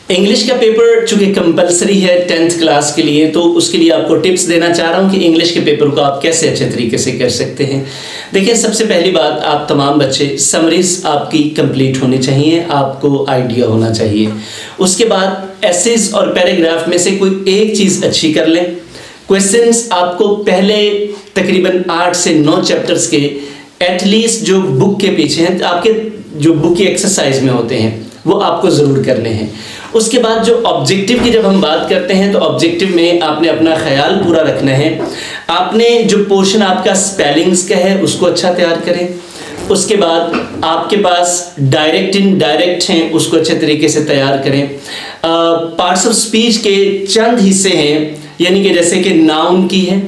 English کا paper چونکہ compulsory ہے 10th کلاس کے لیے، تو اس کے لیے آپ کو ٹپس دینا چاہ رہا ہوں کہ انگلش کے پیپر کو آپ کیسے اچھے طریقے سے کر سکتے ہیں۔ دیکھیں، سب سے پہلی بات، آپ تمام بچے سمریز آپ کی کمپلیٹ ہونی چاہیے، آپ کو آئیڈیا ہونا چاہیے۔ اس کے بعد ایسیز اور پیراگراف میں سے کوئی ایک چیز اچھی کر لیں۔ کویسچنس آپ کو پہلے تقریباً 8 سے 9 چیپٹرز کے ایٹ لیسٹ جو بک کے پیچھے ہیں، آپ کے جو بک کی ایکسرسائز میں ہوتے ہیں وہ آپ کو ضرور کرنے ہیں۔ اس کے بعد جو آبجیکٹیو کی جب ہم بات کرتے ہیں تو آبجیکٹیو میں آپ نے اپنا خیال پورا رکھنا ہے۔ آپ نے جو پورشن آپ کا اسپیلنگس کا ہے اس کو اچھا تیار کریں۔ اس کے بعد آپ کے پاس ڈائریکٹ انڈائریکٹ ہیں، اس کو اچھے طریقے سے تیار کریں۔ پارٹس آف اسپیچ کے چند حصے ہیں، یعنی کہ جیسے کہ ناؤن کی ہے،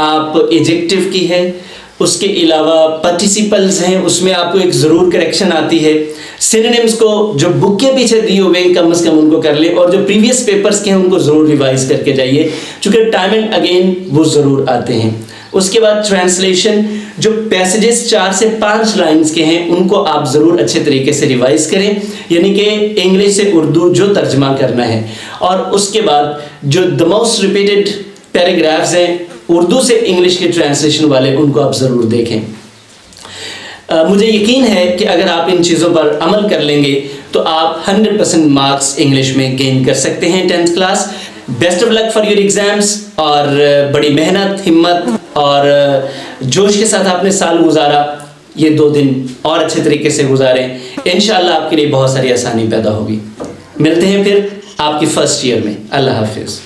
آپ ایجیکٹیو کی ہے، اس کے علاوہ پارٹیسپلز ہیں، اس میں آپ کو ایک ضرور کریکشن آتی ہے۔ سینونیمز کو جو بک کے پیچھے دیے ہوئے ہیں کم از کم ان کو کر لیں، اور جو پریویس پیپرز کے ہیں ان کو ضرور ریوائز کر کے جائیے، چونکہ ٹائم اینڈ اگین وہ ضرور آتے ہیں۔ اس کے بعد ٹرانسلیشن، جو پیسیجز 4 سے 5 لائنز کے ہیں ان کو آپ ضرور اچھے طریقے سے ریوائز کریں، یعنی کہ انگلش سے اردو جو ترجمہ کرنا ہے۔ اور اس کے بعد جو دا موسٹ ریپیٹڈ پیراگرافز ہیں اردو سے انگلش کے ٹرانسلیشن والے، ان کو آپ ضرور دیکھیں۔ مجھے یقین ہے کہ اگر آپ ان چیزوں پر عمل کر لیں گے تو آپ 100% مارکس انگلش میں گین کر سکتے ہیں 10th class. Best of luck for your exams, اور بڑی محنت، ہمت اور جوش کے ساتھ آپ نے سال گزارا، یہ 2 دن اور اچھے طریقے سے گزاریں، انشاءاللہ آپ کے لیے بہت ساری آسانی پیدا ہوگی۔ ملتے ہیں پھر آپ کی فرسٹ ایئر میں۔ اللہ حافظ۔